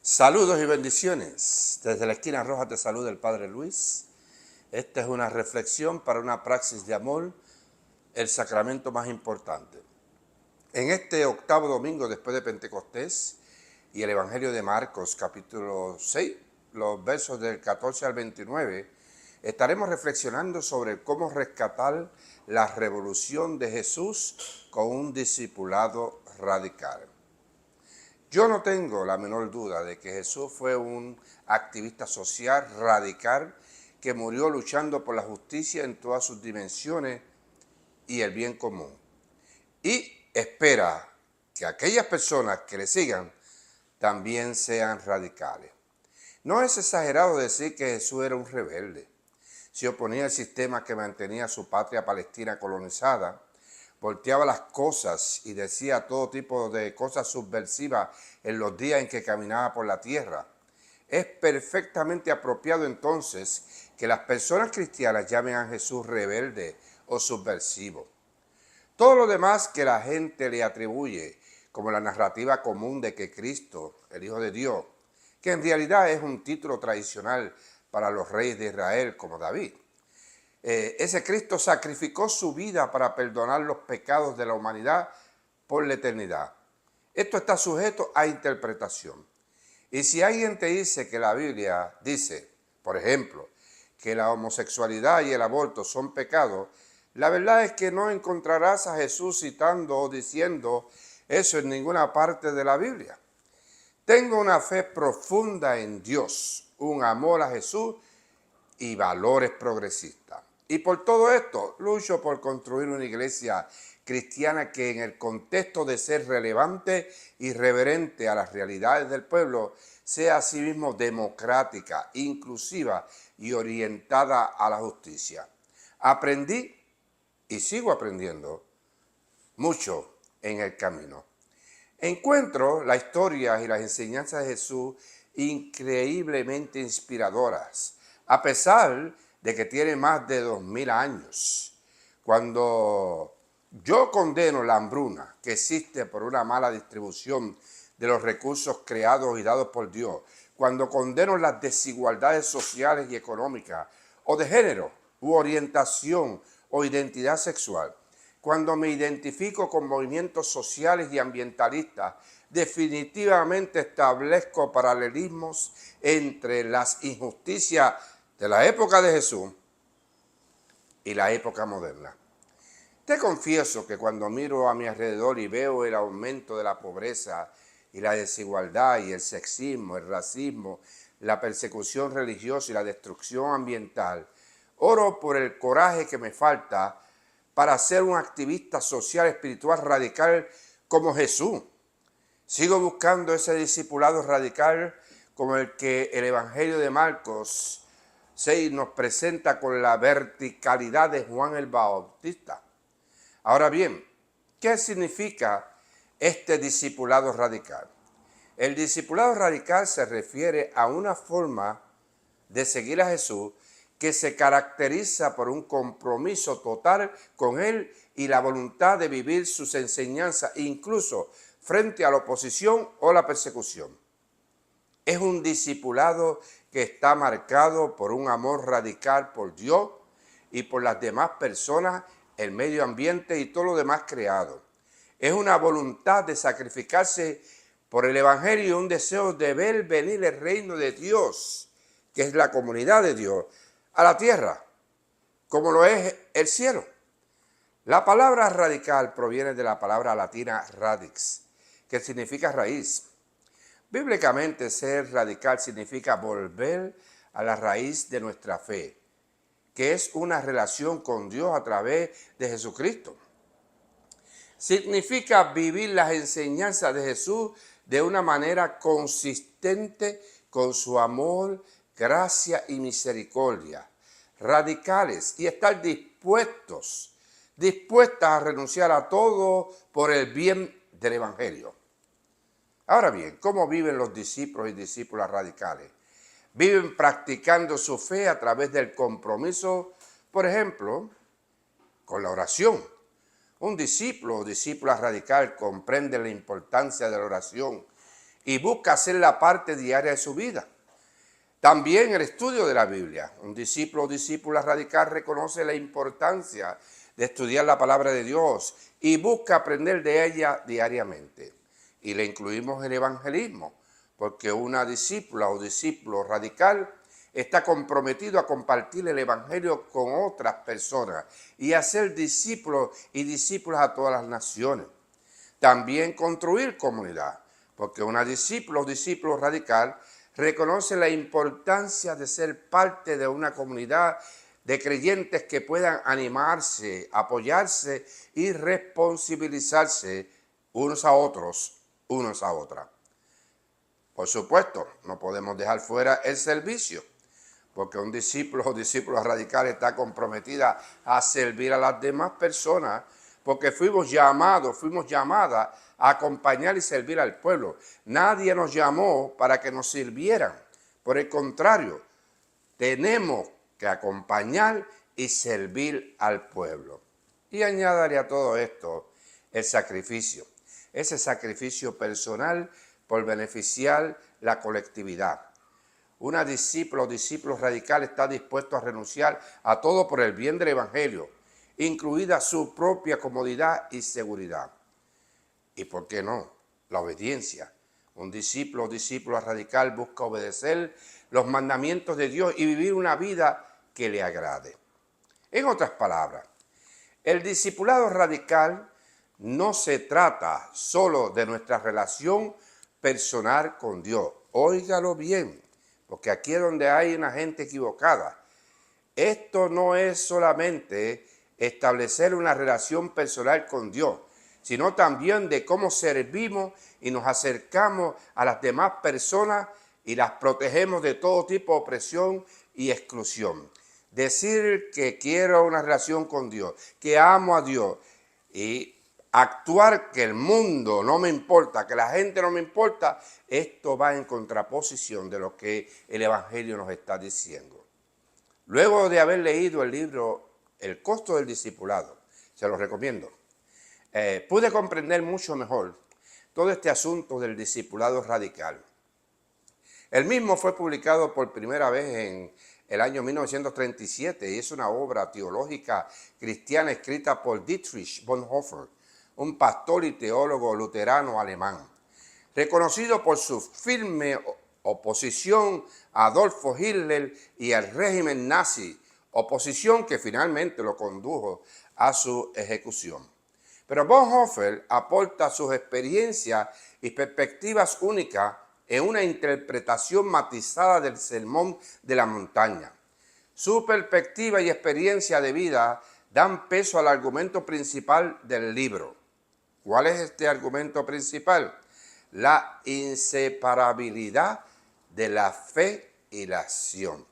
Saludos y bendiciones. Desde la esquina roja te saluda el Padre Luis. Esta es una reflexión para una praxis de amor, el sacramento más importante. En este octavo domingo después de Pentecostés y el Evangelio de Marcos, capítulo 6, los versos del 14 al 29, estaremos reflexionando sobre cómo rescatar la revolución de Jesús con un discipulado radical. Yo no tengo la menor duda de que Jesús fue un activista social radical que murió luchando por la justicia en todas sus dimensiones y el bien común. Y espera que aquellas personas que le sigan también sean radicales. No es exagerado decir que Jesús era un rebelde. Se oponía al sistema que mantenía su patria palestina colonizada, volteaba las cosas y decía todo tipo de cosas subversivas en los días en que caminaba por la tierra. Es perfectamente apropiado entonces que las personas cristianas llamen a Jesús rebelde o subversivo. Todo lo demás que la gente le atribuye, como la narrativa común de que Cristo, el Hijo de Dios, que en realidad es un título tradicional para los reyes de Israel como David. Ese Cristo sacrificó su vida para perdonar los pecados de la humanidad por la eternidad. Esto está sujeto a interpretación. Y si alguien te dice que la Biblia dice, por ejemplo, que la homosexualidad y el aborto son pecados, la verdad es que no encontrarás a Jesús citando o diciendo eso en ninguna parte de la Biblia. Tengo una fe profunda en Dios, un amor a Jesús y valores progresistas. Y por todo esto, lucho por construir una iglesia cristiana que en el contexto de ser relevante y reverente a las realidades del pueblo, sea asimismo democrática, inclusiva y orientada a la justicia. Aprendí y sigo aprendiendo mucho en el camino. Encuentro la historia y las enseñanzas de Jesús increíblemente inspiradoras, a pesar de que tiene más de 2000 años. Cuando yo condeno la hambruna que existe por una mala distribución de los recursos creados y dados por Dios, cuando condeno las desigualdades sociales y económicas o de género u orientación o identidad sexual, cuando me identifico con movimientos sociales y ambientalistas, definitivamente establezco paralelismos entre las injusticias de la época de Jesús y la época moderna. Te confieso que cuando miro a mi alrededor y veo el aumento de la pobreza y la desigualdad y el sexismo, el racismo, la persecución religiosa y la destrucción ambiental, oro por el coraje que me falta para ser un activista social espiritual radical como Jesús. Sigo buscando ese discipulado radical como el que el Evangelio de Marcos 6 nos presenta con la verticalidad de Juan el Bautista. Ahora bien, ¿qué significa este discipulado radical? El discipulado radical se refiere a una forma de seguir a Jesús que se caracteriza por un compromiso total con Él y la voluntad de vivir sus enseñanzas, incluso frente a la oposición o la persecución. Es un discipulado que está marcado por un amor radical por Dios y por las demás personas, el medio ambiente y todo lo demás creado. Es una voluntad de sacrificarse por el Evangelio y un deseo de ver venir el reino de Dios, que es la comunidad de Dios, a la tierra, como lo es el cielo. La palabra radical proviene de la palabra latina radix, que significa raíz. Bíblicamente, ser radical significa volver a la raíz de nuestra fe, que es una relación con Dios a través de Jesucristo. Significa vivir las enseñanzas de Jesús de una manera consistente con su amor, gracia y misericordia. Radicales y estar dispuestas a renunciar a todo por el bien del Evangelio. Ahora bien, ¿cómo viven los discípulos y discípulas radicales? Viven practicando su fe a través del compromiso, por ejemplo, con la oración. Un discípulo o discípula radical comprende la importancia de la oración y busca hacerla parte diaria de su vida. También el estudio de la Biblia. Un discípulo o discípula radical reconoce la importancia de estudiar la palabra de Dios y busca aprender de ella diariamente. Y le incluimos el evangelismo, porque una discípula o discípulo radical está comprometido a compartir el evangelio con otras personas y a ser discípulos y discípulas a todas las naciones. También construir comunidad, porque una discípula o discípulo radical reconoce la importancia de ser parte de una comunidad de creyentes que puedan animarse, apoyarse y responsabilizarse unos a otros, unos a otras. Por supuesto, no podemos dejar fuera el servicio, porque un discípulo o discípula radical está comprometida a servir a las demás personas, porque fuimos llamadas a acompañar y servir al pueblo. Nadie nos llamó para que nos sirvieran. Por el contrario, tenemos que acompañar y servir al pueblo. Y añadiré a todo esto el sacrificio. Ese sacrificio personal por beneficiar la colectividad. Una discípula o discípulo radical está dispuesto a renunciar a todo por el bien del evangelio, incluida su propia comodidad y seguridad. ¿Y por qué no? La obediencia. Un discípulo o discípula radical busca obedecer los mandamientos de Dios y vivir una vida que le agrade. En otras palabras, el discipulado radical no se trata solo de nuestra relación personal con Dios. Óigalo bien, porque aquí es donde hay una gente equivocada. Esto no es solamente establecer una relación personal con Dios, sino también de cómo servimos y nos acercamos a las demás personas y las protegemos de todo tipo de opresión y exclusión. Decir que quiero una relación con Dios, que amo a Dios y actuar que el mundo no me importa, que la gente no me importa, esto va en contraposición de lo que el Evangelio nos está diciendo. Luego de haber leído el libro El costo del discipulado, se lo recomiendo, pude comprender mucho mejor todo este asunto del discipulado radical. El mismo fue publicado por primera vez en el año 1937 y es una obra teológica cristiana escrita por Dietrich Bonhoeffer, un pastor y teólogo luterano alemán, reconocido por su firme oposición a Adolfo Hitler y al régimen nazi, oposición que finalmente lo condujo a su ejecución. Pero Bonhoeffer aporta sus experiencias y perspectivas únicas en una interpretación matizada del Sermón de la Montaña. Su perspectiva y experiencia de vida dan peso al argumento principal del libro. ¿Cuál es este argumento principal? La inseparabilidad de la fe y la acción.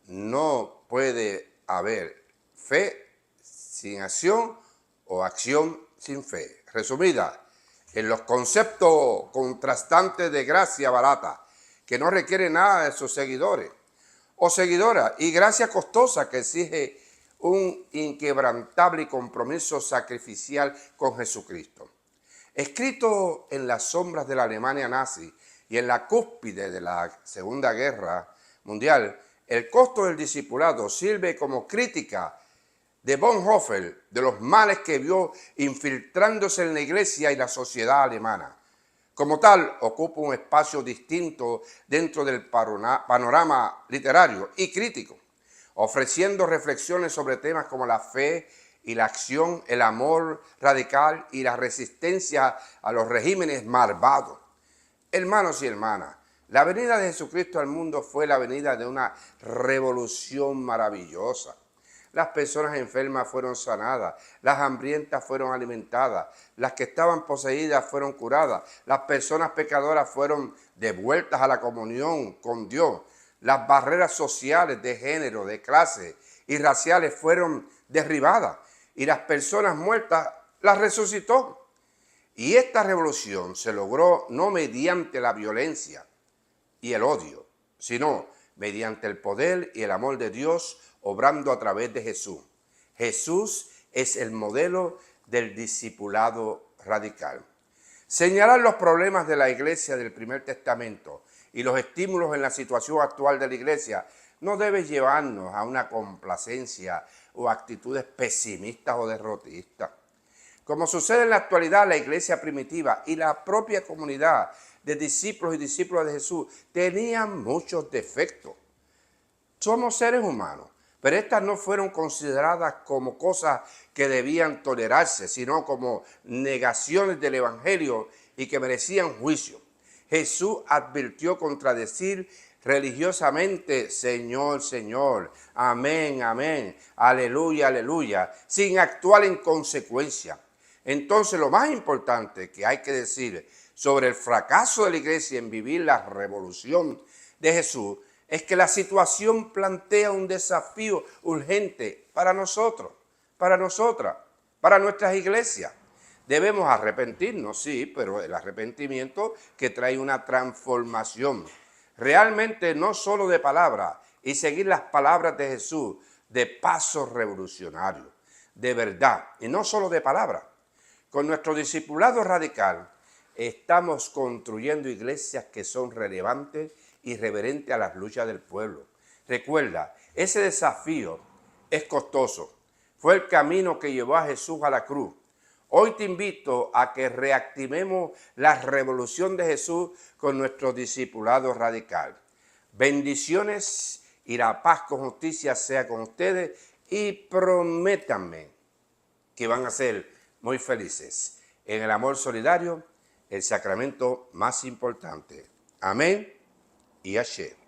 No puede haber fe sin acción o acción sin fe. Resumida, en los conceptos contrastantes de gracia barata, que no requiere nada de sus seguidores o seguidoras, y gracia costosa que exige un inquebrantable compromiso sacrificial con Jesucristo. Escrito en las sombras de la Alemania nazi y en la cúspide de la Segunda Guerra Mundial, el costo del discipulado sirve como crítica de Bonhoeffer de los males que vio infiltrándose en la iglesia y la sociedad alemana. Como tal, ocupa un espacio distinto dentro del panorama literario y crítico, ofreciendo reflexiones sobre temas como la fe y la acción, el amor radical y la resistencia a los regímenes malvados. Hermanos y hermanas, la venida de Jesucristo al mundo fue la venida de una revolución maravillosa. Las personas enfermas fueron sanadas, las hambrientas fueron alimentadas, las que estaban poseídas fueron curadas, las personas pecadoras fueron devueltas a la comunión con Dios, las barreras sociales de género, de clase y raciales fueron derribadas y las personas muertas las resucitó. Y esta revolución se logró no mediante la violencia y el odio, sino mediante el poder y el amor de Dios obrando a través de Jesús. Jesús es el modelo del discipulado radical. Señalar los problemas de la iglesia del Primer Testamento y los estímulos en la situación actual de la iglesia no debe llevarnos a una complacencia o actitudes pesimistas o derrotistas. Como sucede en la actualidad, la iglesia primitiva y la propia comunidad de discípulos y discípulas de Jesús tenían muchos defectos. Somos seres humanos, pero estas no fueron consideradas como cosas que debían tolerarse, sino como negaciones del Evangelio y que merecían juicio. Jesús advirtió contra decir religiosamente, Señor, Señor, amén, amén, aleluya, aleluya, sin actuar en consecuencia. Entonces, lo más importante que hay que decir sobre el fracaso de la iglesia en vivir la revolución de Jesús es que la situación plantea un desafío urgente para nosotros, para nosotras, para nuestras iglesias. Debemos arrepentirnos, sí, pero el arrepentimiento que trae una transformación. Realmente no solo de palabra y seguir las palabras de Jesús de paso revolucionario, de verdad, y no solo de palabra. Con nuestro discipulado radical estamos construyendo iglesias que son relevantes y reverentes a las luchas del pueblo. Recuerda, ese desafío es costoso. Fue el camino que llevó a Jesús a la cruz. Hoy te invito a que reactivemos la revolución de Jesús con nuestro discipulado radical. Bendiciones y la paz con justicia sea con ustedes y prométanme que van a ser muy felices en el amor solidario, el sacramento más importante. Amén y ashe.